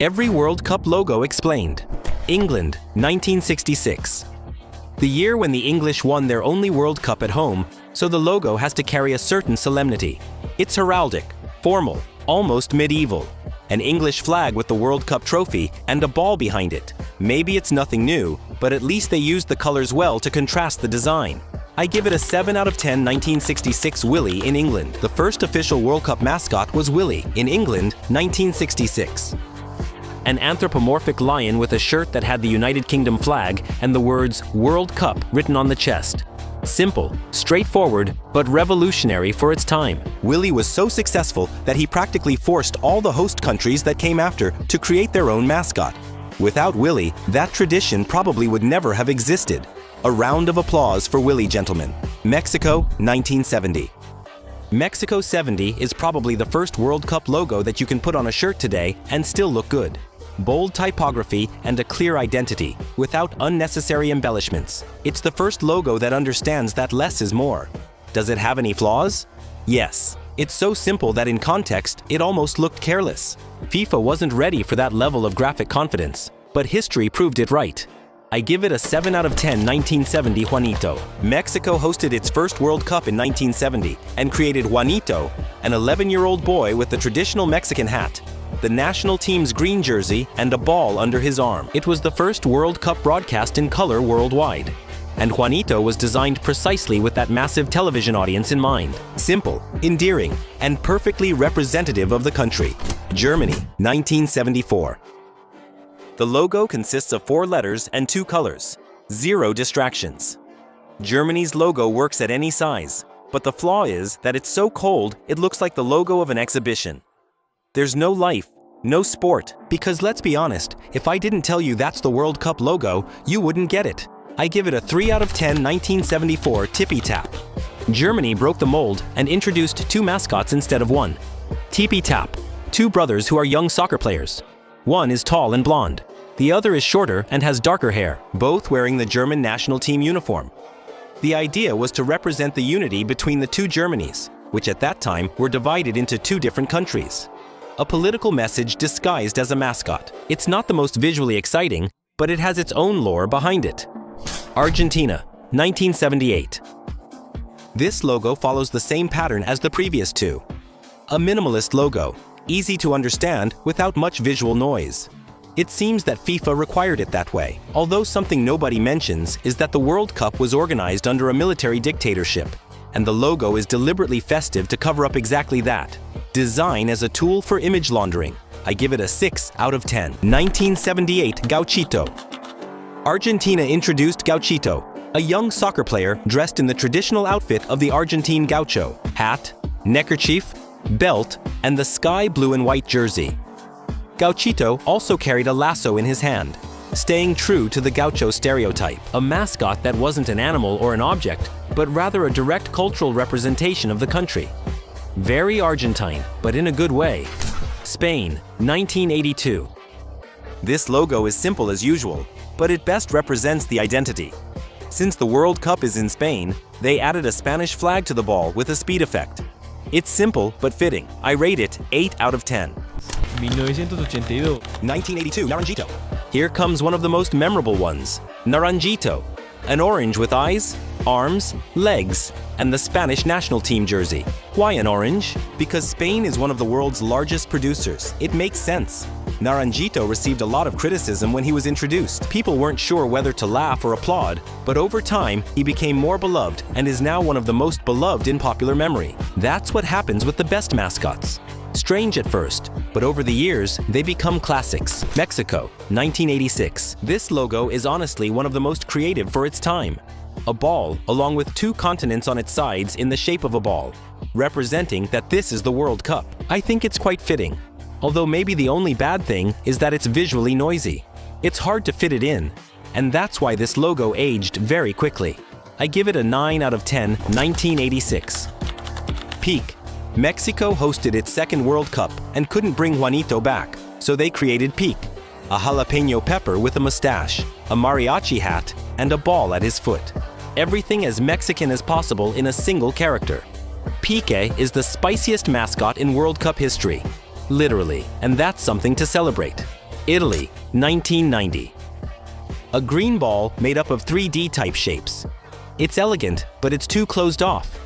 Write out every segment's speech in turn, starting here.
Every World Cup logo explained. England, 1966. The year when the English won their only World Cup at home, so the logo has to carry a certain solemnity. It's heraldic, formal, almost medieval. An English flag with the World Cup trophy and a ball behind it. Maybe it's nothing new, but at least they used the colors well to contrast the design. I give it a 7 out of 10. 1966 Willy in England. The first official World Cup mascot was Willy in England, 1966. An anthropomorphic lion with a shirt that had the United Kingdom flag and the words World Cup written on the chest. Simple, straightforward, but revolutionary for its time. Willy was so successful that he practically forced all the host countries that came after to create their own mascot. Without Willy, that tradition probably would never have existed. A round of applause for Willy, gentlemen. Mexico, 1970. Mexico 70 is probably the first World Cup logo that you can put on a shirt today and still look good. Bold typography and a clear identity, without unnecessary embellishments. It's the first logo that understands that less is more. Does it have any flaws? Yes. It's so simple that in context, it almost looked careless. FIFA wasn't ready for that level of graphic confidence, but history proved it right. I give it a 7 out of 10. 1970 Juanito. Mexico hosted its first World Cup in 1970 and created Juanito, an 11-year-old boy with the traditional Mexican hat, the national team's green jersey, and a ball under his arm. It was the first World Cup broadcast in color worldwide. And Juanito was designed precisely with that massive television audience in mind. Simple, endearing, and perfectly representative of the country. Germany, 1974. The logo consists of 4 letters and 2 colors. 0 distractions. Germany's logo works at any size, but the flaw is that it's so cold it looks like the logo of an exhibition. There's no life, no sport, because let's be honest, if I didn't tell you that's the World Cup logo, you wouldn't get it. I give it a 3 out of 10. 1974 Tippy Tap. Germany broke the mold and introduced 2 mascots instead of 1. Tippy Tap, 2 brothers who are young soccer players. One is tall and blonde. The other is shorter and has darker hair, both wearing the German national team uniform. The idea was to represent the unity between the 2 Germanys, which at that time were divided into 2 different countries. A political message disguised as a mascot. It's not the most visually exciting, but it has its own lore behind it. Argentina, 1978. This logo follows the same pattern as the previous 2. A minimalist logo, easy to understand without much visual noise. It seems that FIFA required it that way, although something nobody mentions is that the World Cup was organized under a military dictatorship, and the logo is deliberately festive to cover up exactly that. Design as a tool for image laundering. I give it a 6 out of 10. 1978 Gauchito. Argentina introduced Gauchito, a young soccer player dressed in the traditional outfit of the Argentine gaucho, hat, neckerchief, belt, and the sky blue and white jersey. Gauchito also carried a lasso in his hand, staying true to the gaucho stereotype, a mascot that wasn't an animal or an object, but rather a direct cultural representation of the country. Very Argentine, but in a good way. Spain, 1982. This logo is simple as usual, but it best represents the identity. Since the World Cup is in Spain, they added a Spanish flag to the ball with a speed effect. It's simple but fitting. I rate it 8 out of 10. 1982. 1982 Naranjito. Here comes one of the most memorable ones. Naranjito. An orange with eyes, arms, legs, and the Spanish national team jersey. Why an orange? Because Spain is one of the world's largest producers. It makes sense. Naranjito received a lot of criticism when he was introduced. People weren't sure whether to laugh or applaud, but over time, he became more beloved and is now one of the most beloved in popular memory. That's what happens with the best mascots. Strange at first, but over the years, they become classics. Mexico, 1986. This logo is honestly one of the most creative for its time. A ball, along with 2 continents on its sides in the shape of a ball, representing that this is the World Cup. I think it's quite fitting, although maybe the only bad thing is that it's visually noisy. It's hard to fit it in, and that's why this logo aged very quickly. I give it a 9 out of 10. 1986. Peak. Mexico hosted its second World Cup and couldn't bring Juanito back, so they created Peak, a jalapeno pepper with a mustache, a mariachi hat, and a ball at his foot. Everything as Mexican as possible in a single character. Pique is the spiciest mascot in World Cup history, literally, and that's something to celebrate. Italy, 1990. A green ball made up of 3D type shapes. It's elegant, but it's too closed off.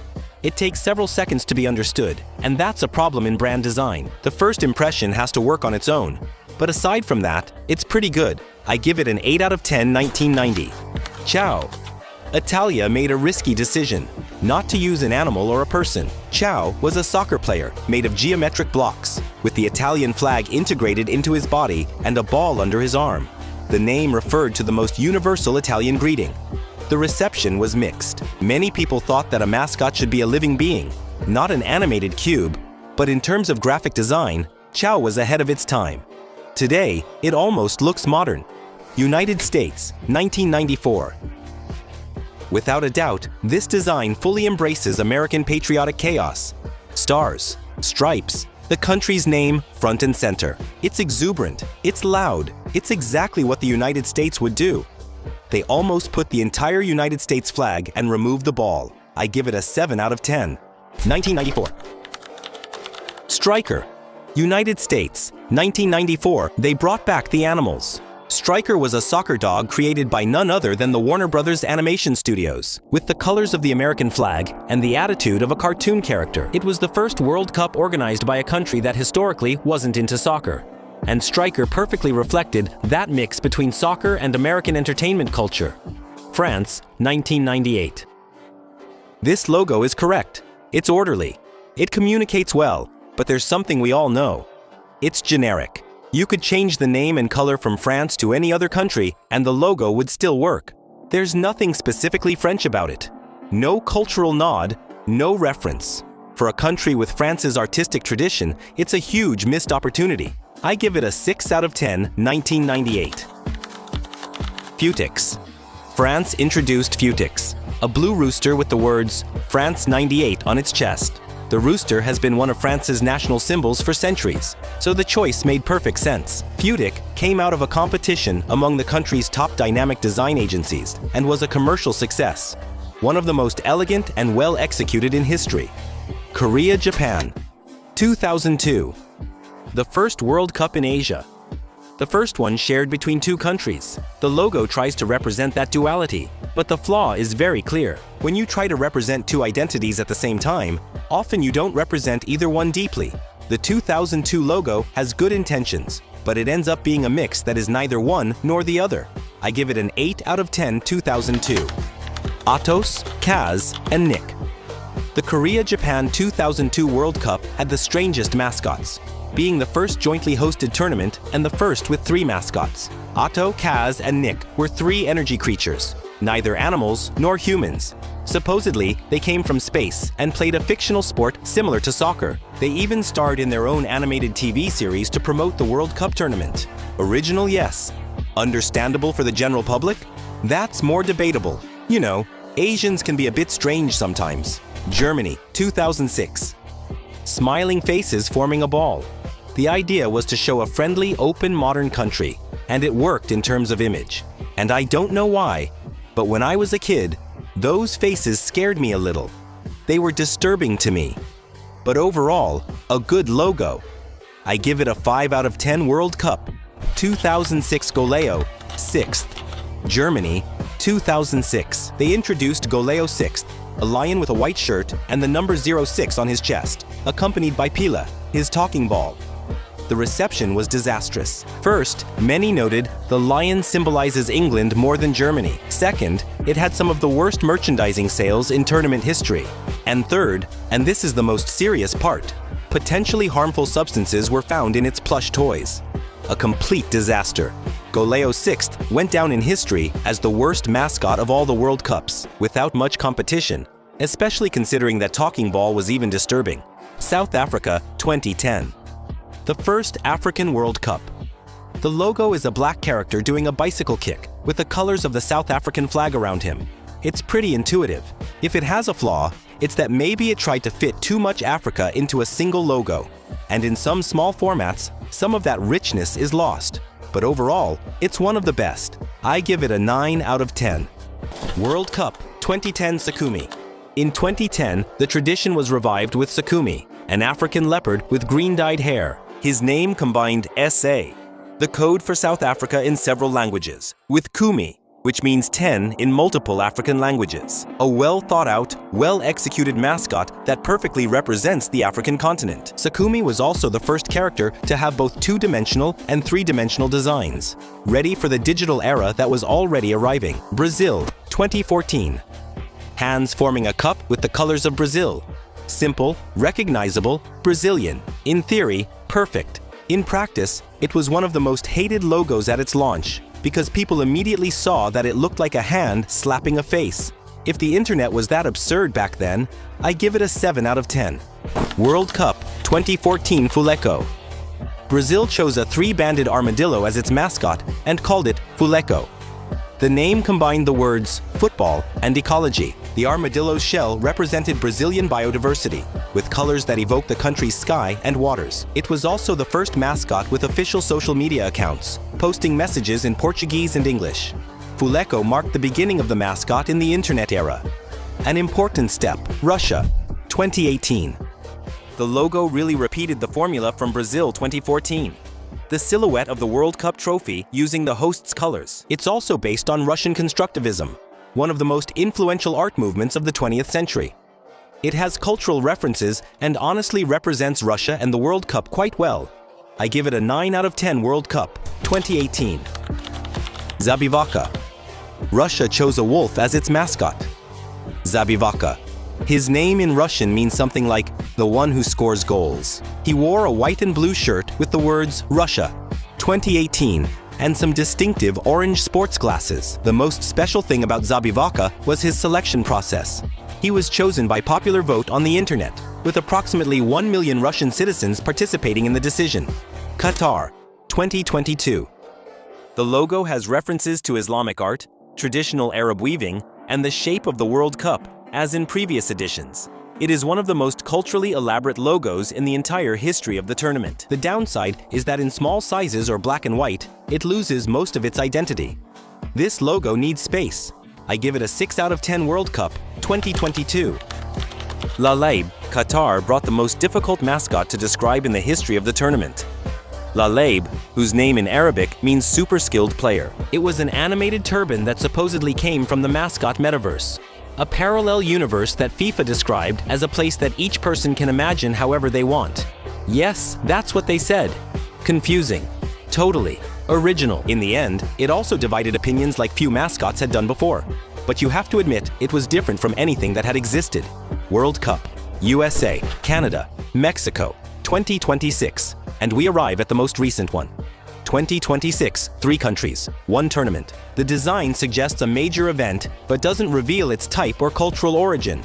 It takes several seconds to be understood, and that's a problem in brand design. The first impression has to work on its own. But aside from that, it's pretty good. I give it an 8 out of 10, 1990. Ciao. Italia made a risky decision, not to use an animal or a person. Ciao was a soccer player made of geometric blocks, with the Italian flag integrated into his body and a ball under his arm. The name referred to the most universal Italian greeting. The reception was mixed. Many people thought that a mascot should be a living being, not an animated cube, but in terms of graphic design, Ciao was ahead of its time. Today, it almost looks modern. United States, 1994. Without a doubt, this design fully embraces American patriotic chaos. Stars, stripes, the country's name front and center. It's exuberant, it's loud, it's exactly what the United States would do. They almost put the entire United States flag and removed the ball. I give it a 7 out of 10. 1994. Striker. United States, 1994, they brought back the animals. Striker was a soccer dog created by none other than the Warner Brothers Animation Studios, with the colors of the American flag and the attitude of a cartoon character. It was the first World Cup organized by a country that historically wasn't into soccer. And Striker perfectly reflected that mix between soccer and American entertainment culture. France, 1998. This logo is correct. It's orderly. It communicates well, but there's something we all know. It's generic. You could change the name and color from France to any other country, and the logo would still work. There's nothing specifically French about it. No cultural nod, no reference. For a country with France's artistic tradition, it's a huge missed opportunity. I give it a 6 out of 10, 1998. Futix. France introduced Futix, a blue rooster with the words France 98 on its chest. The rooster has been one of France's national symbols for centuries, so the choice made perfect sense. Futix came out of a competition among the country's top dynamic design agencies and was a commercial success, one of the most elegant and well executed in history. Korea, Japan, 2002. The first World Cup in Asia. The first one shared between two countries. The logo tries to represent that duality, but the flaw is very clear. When you try to represent two identities at the same time, often you don't represent either one deeply. The 2002 logo has good intentions, but it ends up being a mix that is neither one nor the other. I give it an 8 out of 10, 2002. Atos, Kaz, and Nick. The Korea-Japan 2002 World Cup had the strangest mascots, being the first jointly hosted tournament and the first with 3 mascots. Otto, Kaz, and Nick were 3 energy creatures, neither animals nor humans. Supposedly, they came from space and played a fictional sport similar to soccer. They even starred in their own animated TV series to promote the World Cup tournament. Original, yes. Understandable for the general public? That's more debatable. You know, Asians can be a bit strange sometimes. Germany, 2006. Smiling faces forming a ball. The idea was to show a friendly, open, modern country, and it worked in terms of image. And I don't know why, but when I was a kid, those faces scared me a little. They were disturbing to me. But overall, a good logo. I give it a 5 out of 10 World Cup. 2006 Goleo, 6th. Germany, 2006. They introduced Goleo 6th, a lion with a white shirt and the number 06 on his chest, accompanied by Pila, his talking ball. The reception was disastrous. First, many noted the lion symbolizes England more than Germany. Second, it had some of the worst merchandising sales in tournament history. And third, and this is the most serious part, potentially harmful substances were found in its plush toys. A complete disaster. Goleo 6th went down in history as the worst mascot of all the World Cups, without much competition, especially considering that talking ball was even disturbing. South Africa, 2010. The first African World Cup. The logo is a black character doing a bicycle kick with the colors of the South African flag around him. It's pretty intuitive. If it has a flaw, it's that maybe it tried to fit too much Africa into a single logo. And in some small formats, some of that richness is lost. But overall, it's one of the best. I give it a 9 out of 10. World Cup 2010 Sakumi. In 2010, the tradition was revived with Sakumi, an African leopard with green-dyed hair. His name combined SA, the code for South Africa in several languages, with Kumi, which means 10 in multiple African languages. A well-thought-out, well-executed mascot that perfectly represents the African continent. Sakumi was also the first character to have both two-dimensional and three-dimensional designs, ready for the digital era that was already arriving. Brazil, 2014. Hands forming a cup with the colors of Brazil. Simple, recognizable, Brazilian. In theory, perfect. In practice, it was one of the most hated logos at its launch, because people immediately saw that it looked like a hand slapping a face. If the internet was that absurd back then, I give it a 7 out of 10. World Cup 2014 Fuleco. Brazil chose a three-banded armadillo as its mascot and called it Fuleco. The name combined the words football and ecology. The armadillo's shell represented Brazilian biodiversity, with colors that evoke the country's sky and waters. It was also the first mascot with official social media accounts, posting messages in Portuguese and English. Fuleco marked the beginning of the mascot in the internet era. An important step, Russia, 2018. The logo really repeated the formula from Brazil 2014. The silhouette of the World Cup trophy using the host's colors. It's also based on Russian constructivism, one of the most influential art movements of the 20th century. It has cultural references and honestly represents Russia and the World Cup quite well. I give it a 9 out of 10 World Cup, 2018. Zabivaka. Russia chose a wolf as its mascot. Zabivaka. His name in Russian means something like the one who scores goals. He wore a white and blue shirt with the words Russia, 2018, and some distinctive orange sports glasses. The most special thing about Zabivaka was his selection process. He was chosen by popular vote on the internet, with approximately 1 million Russian citizens participating in the decision. Qatar, 2022. The logo has references to Islamic art, traditional Arab weaving, and the shape of the World Cup, as in previous editions. It is one of the most culturally elaborate logos in the entire history of the tournament. The downside is that in small sizes or black and white, it loses most of its identity. This logo needs space. I give it a 6 out of 10 World Cup, 2022. Lalaib, Qatar brought the most difficult mascot to describe in the history of the tournament. Lalaib, whose name in Arabic means super skilled player. It was an animated turban that supposedly came from the Mascot metaverse, a parallel universe that FIFA described as a place that each person can imagine however they want. Yes, that's what they said. Confusing. Totally. Original. In the end, it also divided opinions like few mascots had done before. But you have to admit, it was different from anything that had existed. World Cup, USA, Canada, Mexico, 2026. And we arrive at the most recent one. 2026, 3 countries, 1 tournament. The design suggests a major event, but doesn't reveal its type or cultural origin.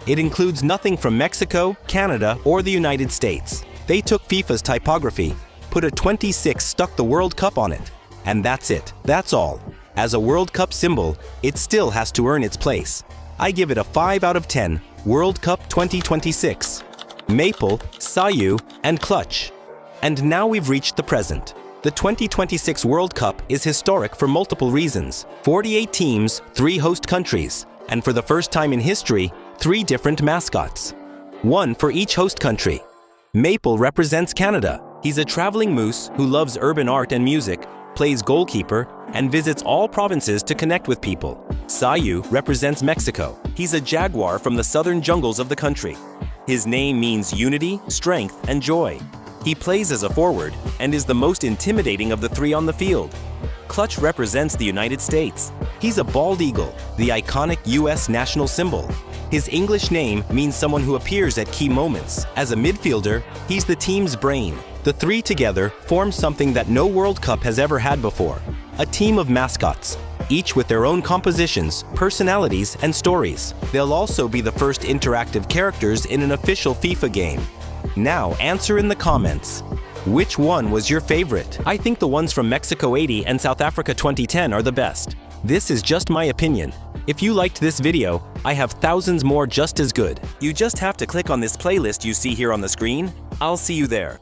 It includes nothing from Mexico, Canada, or the United States. They took FIFA's typography, put a 26 stuck the World Cup on it. And that's it. That's all. As a World Cup symbol, it still has to earn its place. I give it a 5 out of 10, World Cup 2026. Maple, Sayu, and Clutch. And now we've reached the present. The 2026 World Cup is historic for multiple reasons. 48 teams, 3 host countries, and for the first time in history, 3 different mascots. 1 for each host country. Maple represents Canada. He's a traveling moose who loves urban art and music, plays goalkeeper, and visits all provinces to connect with people. Sayu represents Mexico. He's a jaguar from the southern jungles of the country. His name means unity, strength, and joy. He plays as a forward and is the most intimidating of the 3 on the field. Clutch represents the United States. He's a bald eagle, the iconic US national symbol. His English name means someone who appears at key moments. As a midfielder, he's the team's brain. The 3 together form something that no World Cup has ever had before. A team of mascots, each with their own compositions, personalities, and stories. They'll also be the first interactive characters in an official FIFA game. Now answer in the comments. Which one was your favorite? I think the ones from Mexico 80 and South Africa 2010 are the best. This is just my opinion. If you liked this video, I have thousands more just as good. You just have to click on this playlist you see here on the screen. I'll see you there.